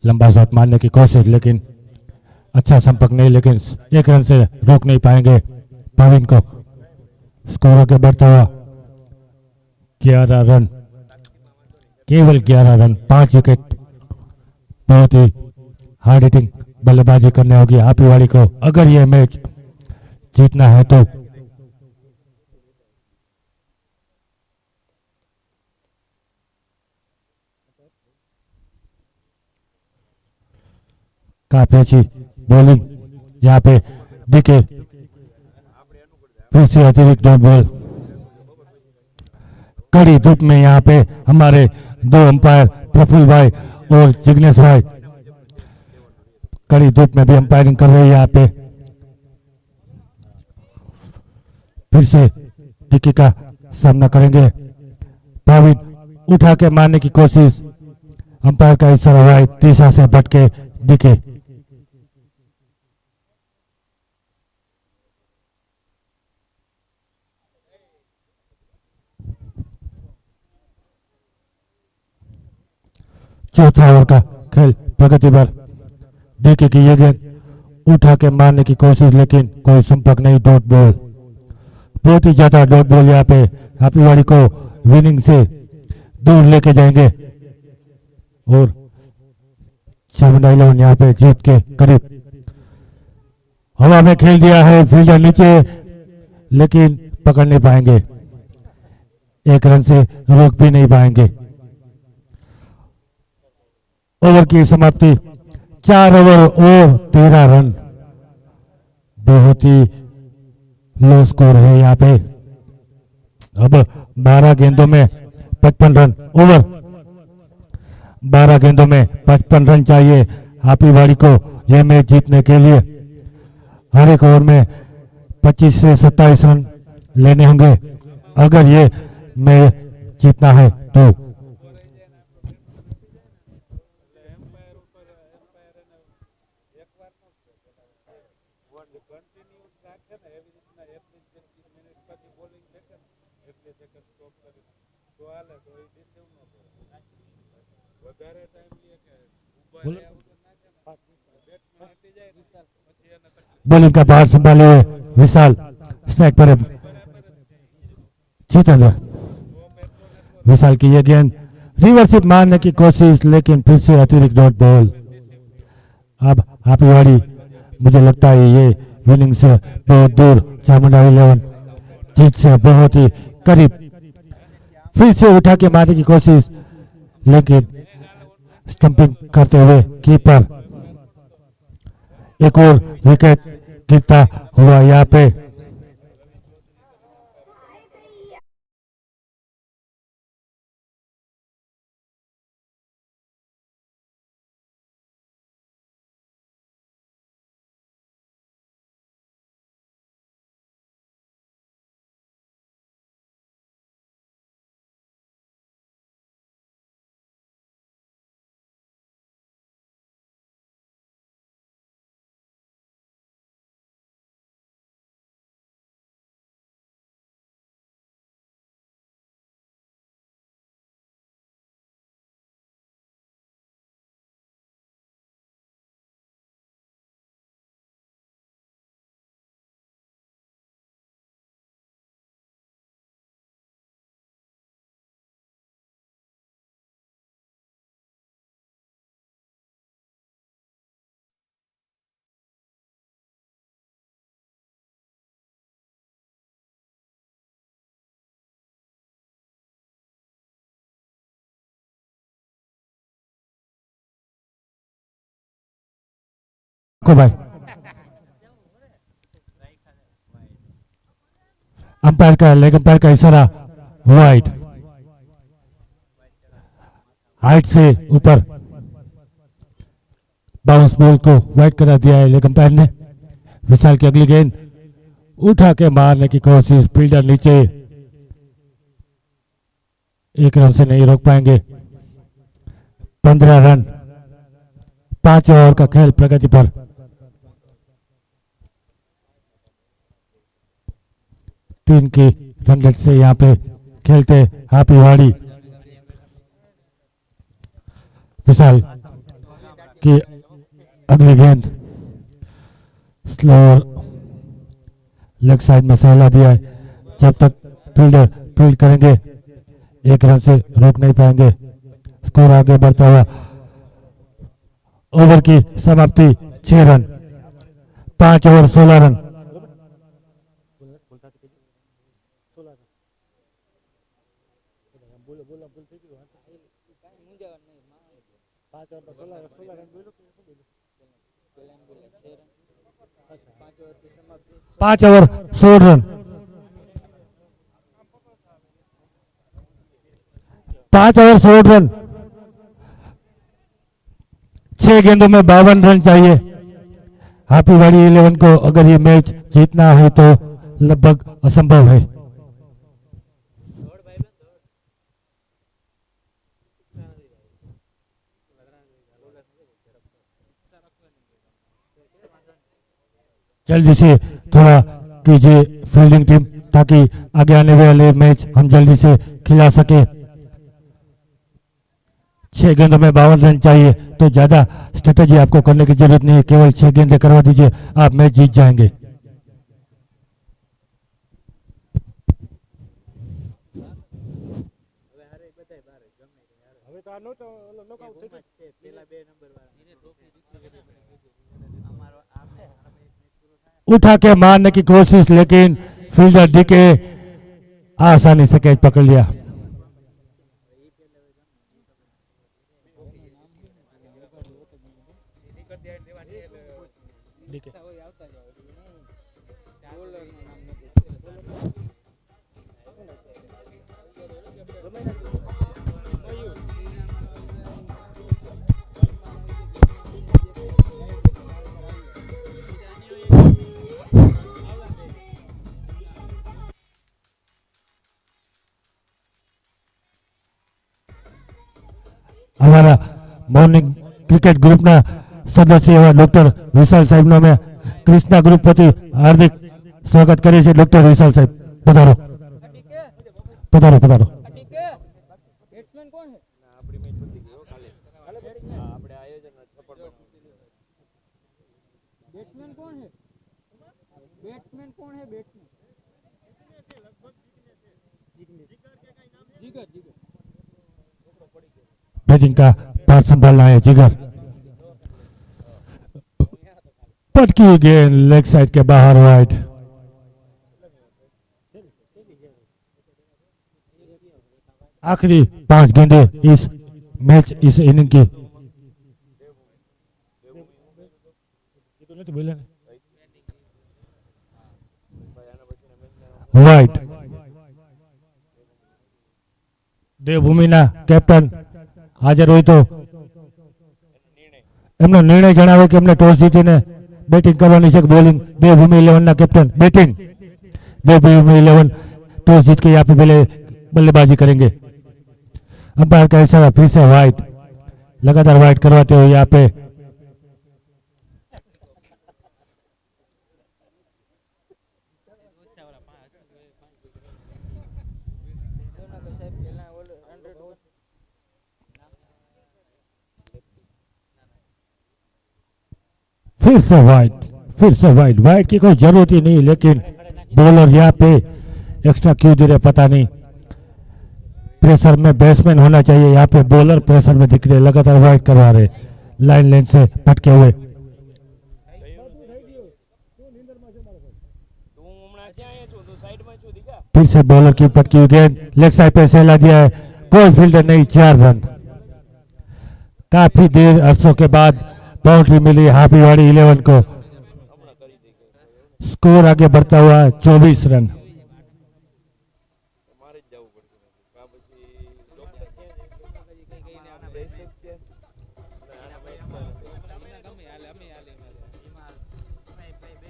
लंबा शॉट मारने की कोशिश, लेकिन अच्छा संपर्क नहीं, लेकिन 1 रन से रोक नहीं पाएंगे भाविन को। स्कोर आगे बढ़ता हुआ 11 रन, केवल 11 रन, 5 विकेट। बहुत ही हार्ड हिटिंग बल्लेबाजी करने होगी हैप्पीवाड़ी को अगर ये मैच जीतना है तो। काफी अच्छी बॉलिंग यहाँ पे डीके, फिर से अतिरिक्त डॉट बॉल। कड़ी धूप में यहाँ पे हमारे 2 अंपायर प्रफुल्ल भाई और जिग्नेश भाई कड़ी धूप में भी अंपायरिंग कर रहे हैं यहाँ पे। फिर से डीके का सामना करेंगे भाविन, उठा के मारने की कोशिश, अंपायर का इशारा हुआ है, दिशा से भटके डीके। चौथा ओवर का खेल प्रगति पर। डीके की ये गेंद उठा के मारने की कोशिश, लेकिन कोई संपर्क नहीं, डॉट बॉल। बहुत ही ज्यादा डॉट बॉल यहाँ पे हैप्पीवाड़ी को विनिंग से दूर लेके जाएंगे और चामुंडा 11 यहाँ पे जीत के करीब। हवा में खेल दिया है, फील्डर नीचे, लेकिन पकड़ नहीं पाएंगे, 1 रन से रोक भी नहीं पाएंगे। ओवर की समाप्ति, 4 ओवर और 13 रन। बहुत ही लो स्कोर है यहाँ पे। अब 12 गेंदों में 55 रन। ओवर 12 गेंदों में 55 रन चाहिए हापीवाड़ी को यह मैच जीतने के लिए। हर एक ओवर में 25 से 27 रन लेने होंगे अगर ये मैच जीतना है तो। बॉलिंग का भार संभाले हुए विशाल स्ट्राइक पर है। जितेंद्र, विशाल की यह गेंद रिवर्सिप मारने की कोशिश, लेकिन फिर से अतिरिक्त डॉट बॉल। अब हापीवाड़ी मुझे लगता है ये विनिंग से बहुत दूर, चामुंडा 11 जीत से बहुत ही करीब। फिर से उठा के मारने की कोशिश, लेकिन स्टंपिंग करते हुए कीपर। एक और विकेट गिरता हुआ यहाँ पे। को भाई अंपायर का लेग अंपायर का इशारा वाइड, हाइट से ऊपर बाउंस बॉल को वाइड करा दिया है लेग अंपायर ने। विशाल की अगली गेंद उठा के मारने की कोशिश, फील्डर नीचे, एक रन से नहीं रोक पाएंगे। 15 रन, 5 ओवर का खेल प्रगति पर। तीन की रन रेट से यहाँ पे खेलते हापीवाड़ी। विशाल की अगली गेंद स्लोअर लेग साइड में सहला दिया है। जब तक फील्डर फील्ड करेंगे 1 रन से रोक नहीं पाएंगे। स्कोर आगे बढ़ता हुआ। ओवर की समाप्ति 6 रन, 5 ओवर 16 रन। पांच ओवर 16 रन, 5 ओवर 16 रन, 6 गेंदों में 52 रन चाहिए हापीवाड़ी 11 को अगर ये मैच जीतना है तो लगभग असंभव है। जल्दी से थोड़ा कीजिए फील्डिंग टीम, ताकि आगे आने वाले मैच हम जल्दी से खिला सके। 6 गेंदों में 52 रन चाहिए, तो ज्यादा स्ट्रेटेजी आपको करने की जरूरत नहीं है, केवल 6 गेंदें करवा दीजिए, आप मैच जीत जाएंगे। उठा के मारने की कोशिश, लेकिन फील्डर डीके आसानी से कैच पकड़ लिया। અમારા મોર્નિંગ ક્રિકેટ ગ્રુપના સદસ્ય એવા ડોક્ટર વિશાલ સાહેબનો અમે ક્રિષ્ના ગ્રુપ વતી હાર્દિક સ્વાગત કરીએ છીએ. ડોક્ટર વિશાલ સાહેબ પધારો પધારો પધારો. બેટ્સમેન કોણ છે? આપણી મેચ પતી ગઈ હો કાલે. હા, આપણે આયોજન સફળ બનાવ્યું. બેટ્સમેન કોણ છે? બેટ્સમેન કોણ છે? બેટ્સમેન જીगर जीगर बैटिंग का पार संभालना है जिगर. पटकी गेंद लेग साइड के बाहर वाइड. आखिरी 5 गेंदें इस मैच इस इनिंग की. वाइड. દેવભૂમિના કેપ્ટન હાજર હોય તો એમનો નિર્ણય જણાવો કે એમને ટોસ જીતીને બેટિંગ કરવાની છે કે બોલિંગ. દેવભૂમિ 11 ના કેપ્ટન बैटिंग. देवभूमि 11 टॉस जीत के यहाँ पे पहले बल्लेबाजी करेंगे. अंपायर का इशारा फिर से वाइड. लगातार वाइड करवाते हुए यहाँ पे સાહેબ પહેલા ઓલ 100 फिर से वाइड. वाइड की कोई जरूरत ही नहीं, लेकिन बॉलर यहाँ पे एक्स्ट्रा क्यों दे रहे पता नहीं. प्रेशर में बैट्समैन होना चाहिए, यहाँ पे बॉलर प्रेशर में दिख रहे. लगातार वाइड करवा रहे लाइन लेन से फटके हुए. તું હમણાં ક્યાં આવ્યો છો? તું સાઈડમાં છો દીકા? फिर से बॉलर की पटकी हुई गेंद लेग साइड पे सहला दिया है. कोई फील्डर नहीं. 4 रन. काफी देर अरसों के बाद बाउंड्री मिली हाफीवाड़ी 11 को. स्कोर आगे बढ़ता हुआ 24 रन. મારે જ જવું પડશે. આ પછી ડોક્ટર ક્યાં જઈશું?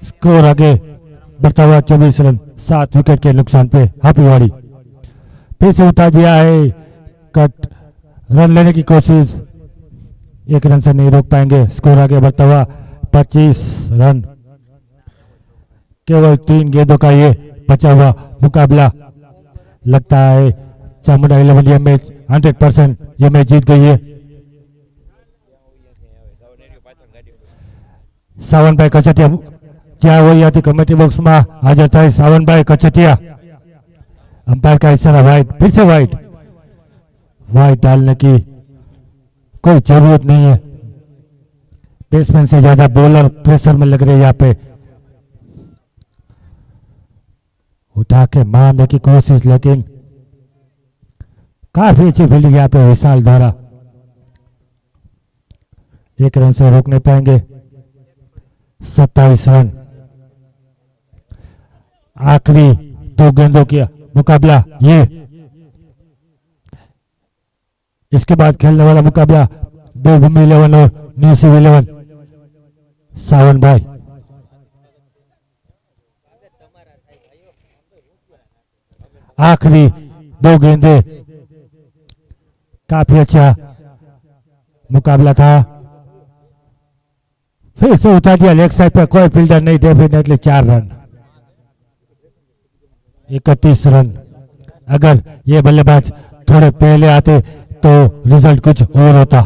स्कोर आगे बढ़ता हुआ 24 रन. 7 विकेट के नुकसान पे हाफीवाड़ी. फिर से उतार दिया है कट. रन लेने की कोशिश, 1 रन से नहीं रोक पाएंगे. स्कोर आगे बढ़ता हुआ 25 रन. केवल 3 गेंदों का ये बचा हुआ मुकाबला. लगता है चामुंडा 11 ये मैच 100% ये मैच जीत गई है. सावनभाई कचटिया જ્યાં હોય ત્યાંથી कमेटी बॉक्स में हाजिर થાય. सावनभाई कचटिया. अंपायर का इशारा वाइड. फिर से वाइड. वाइड डालने की कोई जरूरत नहीं है. बैट्समैन से ज्यादा बॉलर प्रेशर में लग रहे यहाँ पे. उठा के मारने की कोशिश, लेकिन काफी अच्छी फील्डिंग यहाँ पे विशाल द्वारा. 1 रन से रोक नहीं पाएंगे. 27 रन. आखिरी 2 गेंदों का मुकाबला ये. इसके बाद खेलने वाला मुकाबला देवभूमि 11 और न्यूसी 11. सावनभाई. आखिरी 2 गेंदे. काफी अच्छा मुकाबला था. फिर से उतार दिया लेग साइड पे. कोई फील्डर नहीं. Definitely 4 run. 31 रन. अगर ये बल्लेबाज थोड़े पहले आते तो रिजल्ट कुछ और होता.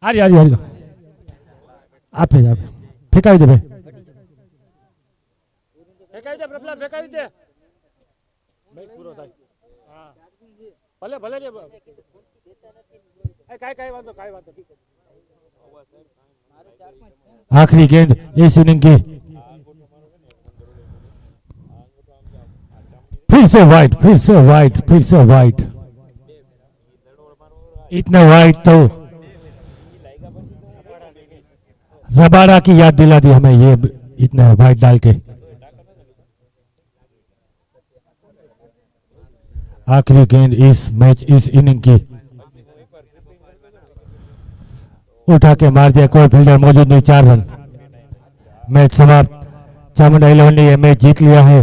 आ रही आप फेंकावी दे भाई. फेंकावी दे प्रबला. फेंकावी दे भाई. पूरो થાય. હા ભલે ભલે રે. કાઈ વાંધો आखिरी गेंद इस इनिंग की. फिर से वाइड. फिर से वाइड. फिर से वाइड. इतना वाइड तो रबाड़ा की याद दिला दी हमें ये इतना वाइड डाल के. आखिरी गेंद इस मैच इस इनिंग की. उठा के मार दिया. कोई फील्डर मौजूद नहीं. 4 रन. मैच समाप्त. चामुंडा 11 ने यह मैच जीत लिया है.